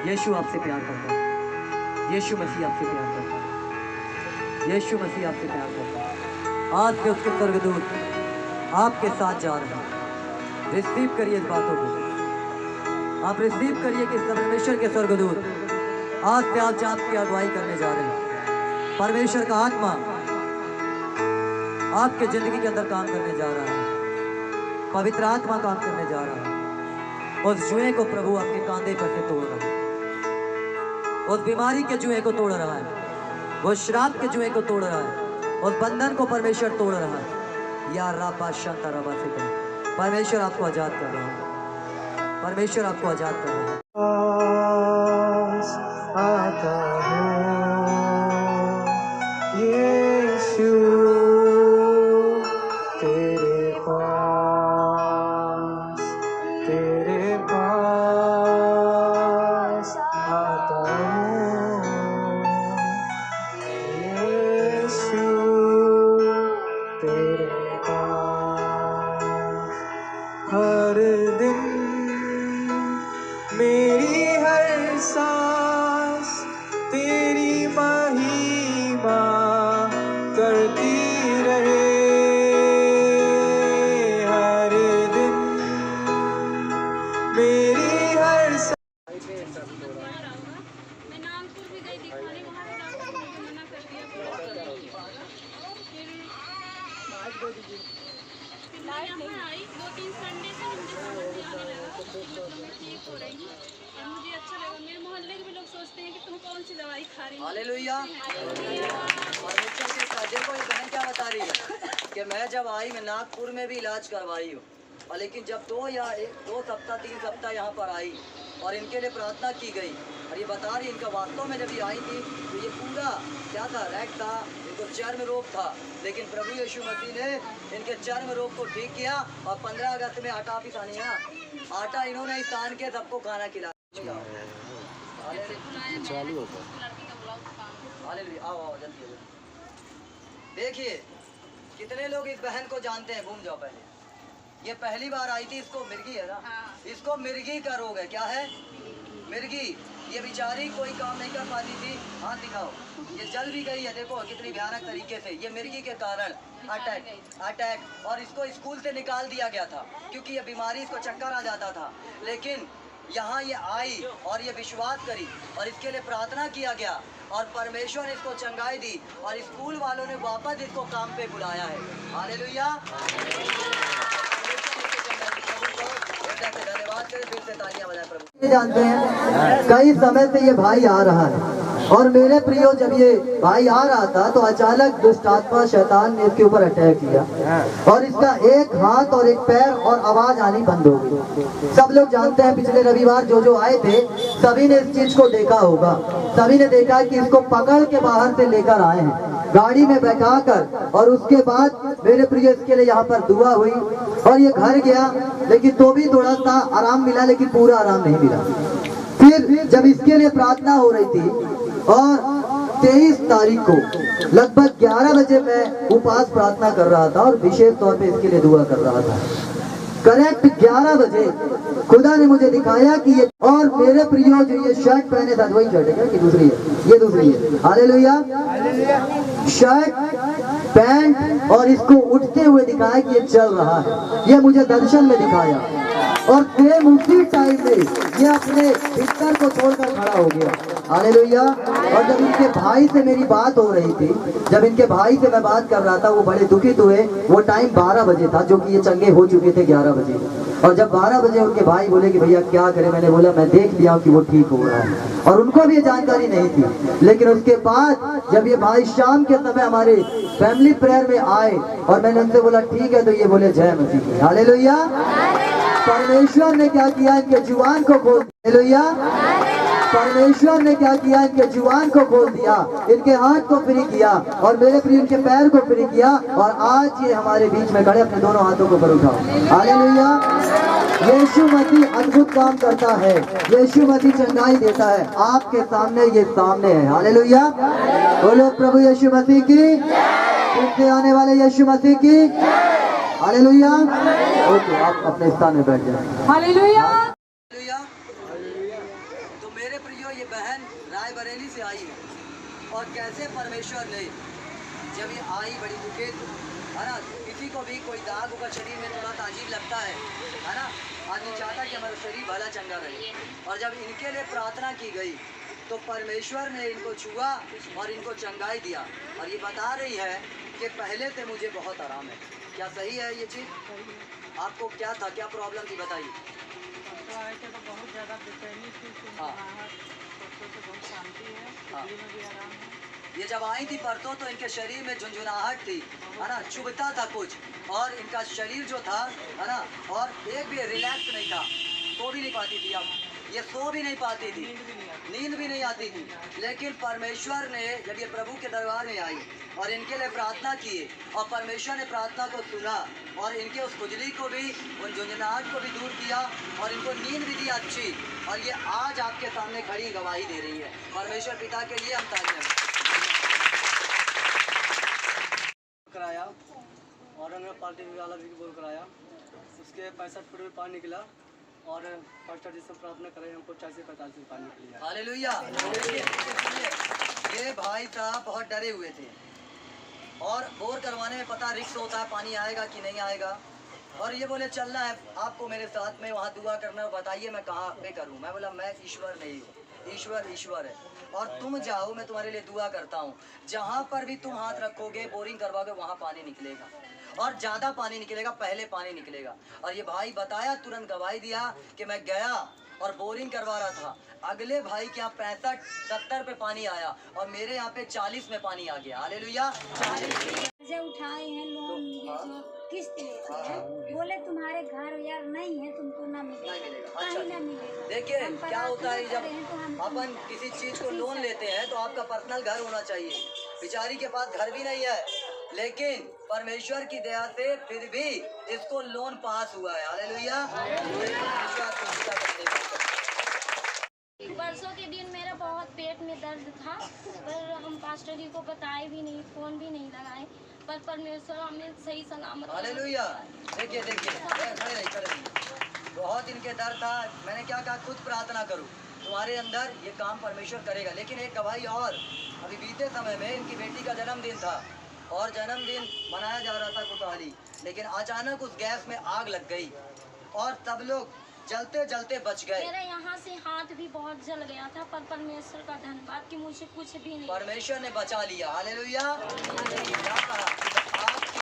यीशु आपसे प्यार करता है, यीशु मसीह आपसे प्यार करता है, यीशु मसीह आपसे प्यार करता है। आज के उसके स्वर्गदूत आपके साथ जा रहे हैं। रिसीव करिए इस बातों को, आप रिसीव करिए कि परमेश्वर के स्वर्गदूत आज से आप आपकी अगुवाई करने जा रहे हैं। परमेश्वर का आत्मा आपके जिंदगी के अंदर काम करने जा रहा है, पवित्र आत्मा काम करने जा रहा है। उस जुए को प्रभु आपके कांधे पर से तोड़ रहा है, उस बीमारी के जुए को तोड़ रहा है, वो श्राप के जुए को तोड़ रहा है, उस बंधन को परमेश्वर तोड़ रहा है। या राबा शांता राबा से करो, परमेश्वर आपको आजाद कर रहा है, परमेश्वर आपको आजाद कर रहा है। आता हूँ यीशु तेरे पास आता हूँ यीशु तेरे पास। हर दिन मेरी हर सांस तेरी महिमा करती रहे। हर दिन मेरी हर मैं नागपुर भी गई दिखाने, वहाँ भी डॉक्टर ने मना कर दिया। फिर मैं यहाँ आई, 2-3 संडे से मुझे समझ में आने लगा, मतलब मैं ठीक हो रही हूँ और मुझे अच्छा लगा। मेरे मोहल्ले के भी लोग सोचते हैं कि तुम कौन सी दवाई खा रही हो। हालेलुया। परमेश्वर के साजे को ये बहन क्या बता रही है कि मैं जब आई, मैं नागपुर में भी इलाज करवाई हूँ, और लेकिन जब 2 सप्ताह 3 सप्ताह यहाँ पर आई और इनके लिए प्रार्थना की गई, और ये बता रही इनका वास्तव में जब ये आई थी तो ये पूरा क्या था, रैक था, इनको चर्म रोग था, लेकिन प्रभु यीशु मसीह ने इनके चर्म रोग को ठीक किया। और 15 अगस्त में आटा ऑफिस आनी है, आटा इन्होंने इस तान के सबको खाना खिलाया। चालू होता हालेलुया। आओ जल्दी। देखिए कितने लोग इस बहन को जानते हैं, घूम जाओ पहले। ये पहली बार आई थी, इसको मिर्गी है ना, इसको मिर्गी का रोग है। क्या है? मिर्गी। ये बेचारी कोई काम नहीं कर पाती थी। हाथ दिखाओ, ये जल भी गई है, देखो कितनी भयानक तरीके से। ये मिर्गी के कारण अटैक, और इसको स्कूल से निकाल दिया गया था क्योंकि ये बीमारी, इसको चक्कर आ जाता था। लेकिन यहाँ ये आई और ये विश्वास करी और इसके लिए प्रार्थना किया गया और परमेश्वर ने इसको चंगाई दी और स्कूल वालों ने वापस इसको काम पे बुलाया है। हालेलुया। धन्यवाद करें, फिर से तालियां बजाएं प्रभु। जानते हैं कई समय से ये भाई आ रहा है, और मेरे प्रियो जब ये भाई आ रहा था तो अचानक दुष्ट आत्मा शैतान ने इसके ऊपर अटैक किया और इसका एक हाथ और एक पैर और आवाज आनी बंद हो गई। सब लोग जानते हैं पिछले रविवार जो आए थे सभी ने इस चीज को देखा होगा। सभी ने देखा कि इसको पकड़ के बाहर से लेकर आए हैं गाड़ी में बैठाकर, और उसके बाद मेरे प्रिय इसके लिए यहाँ पर दुआ हुई और ये घर गया, लेकिन तो भी थोड़ा सा आराम मिला, लेकिन पूरा आराम नहीं मिला। फिर जब इसके लिए प्रार्थना हो रही थी और 23 तारीख को लगभग 11 बजे मैं उपवास प्रार्थना कर रहा था और विशेष तौर पे इसके लिए दुआ कर रहा था। करेक्ट 11 बजे खुदा ने मुझे दिखाया कि ये, और मेरे प्रियो जो ये शर्ट पहने था वही शर्ट है क्या कि दूसरी है? ये दूसरी है। हालेलुया। शर्ट पैंट और इसको उठते हुए दिखाया कि ये चल रहा है। ये मुझे दर्शन में दिखाया और सेम उसी टाइम में ये अपने बिस्तर को छोड़कर खड़ा हो गया। हालेलुया। और जब इनके भाई से मेरी बात हो रही थी, जब इनके भाई से मैं बात कर रहा था, वो बड़े दुखित हुए। वो टाइम 12 बजे था, जो कि ये चंगे हो चुके थे 11 बजे। और जब 12 बजे उनके भाई बोले कि भैया क्या करें, मैंने बोला मैं देख लिया कि वो ठीक हो रहा है, और उनको भी ये जानकारी नहीं थी। लेकिन उसके बाद जब ये भाई शाम के समय हमारे फैमिली प्रेयर में आए और मैंने उनसे बोला ठीक है, तो ये बोले जय मसीह। हालेलुया। परमेश्वर ने क्या किया, इनके जुबान को खोल दिया। हालेलुया। परमेश्वर ने क्या किया, इनके जुबान को खोल दिया, इनके हाथ को फ्री किया और मेरे प्रिय इनके पैर को फ्री किया, और आज ये हमारे बीच में खड़े। अपने दोनों हाथों को ऊपर उठाओ। हालेलुया। यीशु मसीह अद्भुत काम करता है, यीशु मसीह चंगाई देता है। आपके सामने ये सामने है। हालेलुया। बोलो प्रभु यीशु मसीह की, फिर से आने वाले यीशु मसीह की। हालेलुया। ओके, आप अपने स्थान में बैठ जाए। हालेलुया। तो मेरे प्रियो ये बहन रायबरेली से आई है और कैसे परमेश्वर ने जब ये आई बड़ी दुखे है ना, किसी को भी कोई दाग होगा शरीर में थोड़ा अजीब लगता है ना, आदमी चाहता कि हमारा शरीर भला चंगा रहे। और जब इनके लिए प्रार्थना की गई तो परमेश्वर ने इनको छुआ और इनको चंगाई दिया। और ये बता रही है कि पहले से मुझे बहुत आराम है। क्या सही है ये चीज़? आपको क्या था, क्या प्रॉब्लम थी बताइए? तो बहुत ज़्यादा बेचैनी थी, हाँ। बहुत शांति है, हाँ। दिल्ली में भी आराम है। ये जब आई थी परसों तो इनके शरीर में झुंझुनाहट थी, है ना, चुभता था कुछ, और इनका शरीर जो था, है ना, और एक भी रिलैक्स नहीं था, सो भी नहीं पाती थी। अब ये सो भी नहीं पाती थी, नींद भी नहीं आती थी। लेकिन परमेश्वर ने जब ये प्रभु के दरबार में आई और इनके लिए प्रार्थना की और परमेश्वर ने प्रार्थना को सुना और इनके उस खुजली को भी, उन झुंझुनाहट को भी दूर किया और इनको नींद भी दी अच्छी। और ये आज आपके सामने खड़ी गवाही दे रही है। परमेश्वर पिता के लिए हम तालियां कराया और हमने पार्टी वाला भी बोल कराया, उसके 65 फुट में पानी निकला और पास्टर जी से प्रार्थना कराई, हमको 40 से 45 फुट पानी निकली है। हालेलुया। ये भाई साहब बहुत डरे हुए थे और बोर करवाने में पता रिस्क होता है, पानी आएगा कि नहीं आएगा। और ये बोले चलना है आपको मेरे साथ में, वहाँ दुआ करना है, बताइए मैं कहाँ पे करूँ। मैं बोला मैं ईश्वर नहीं हूँ, ईश्वर है और तुम जाओ, मैं तुम्हारे लिए दुआ करता हूँ। जहाँ पर भी तुम हाथ रखोगे, बोरिंग करवाओगे, वहाँ पानी निकलेगा और ज़्यादा पानी निकलेगा, पहले पानी निकलेगा। और ये भाई बताया, तुरंत गवाही दिया कि मैं गया और बोरिंग करवा रहा था। अगले भाई के यहाँ 65-70 पे पानी आया और मेरे यहाँ पे 40 में पानी आ गया। हालेलुया। 40 कर्जे उठाए हैं, लोन जो किस्त लेते हैं, बोले तुम्हारे घर यार नहीं है, तुमको ना मिलेगा, नहीं मिलेगा। कहीं अच्छा ना मिलेगा। देखिए हम क्या होता है, प्रार्थना करें तो हम जब अपन किसी चीज़ को लोन लेते हैं तो आपका पर्सनल घर होना चाहिए। बेचारी के पास घर भी नहीं है, लेकिन परमेश्वर की दया से फिर भी इसको लोन पास हुआ है। हालेलुया। परसों के दिन मेरा बहुत पेट में दर्द था, पर हम पास्टर जी को बताए भी नहीं, फ़ोन भी नहीं लगाए, पर परमेश्वर हमें सही सलामत। हालेलुया। देखिए खड़े रहिए। बहुत इनके दर्द था। मैंने क्या कहा, खुद प्रार्थना करूं, तुम्हारे अंदर ये काम परमेश्वर करेगा। लेकिन एक गवाही और, अभी बीते समय में इनकी बेटी का जन्मदिन था और जन्मदिन मनाया जा रहा था कुतवाली, लेकिन अचानक उस गैस में आग लग गई और सब लोग जलते जलते बच गए। मेरे यहाँ से हाथ भी बहुत जल गया था, पर परमेश्वर का धन्यवाद कि मुझे कुछ भी नहीं। परमेश्वर ने बचा लिया। हालेलुया। क्या कहा?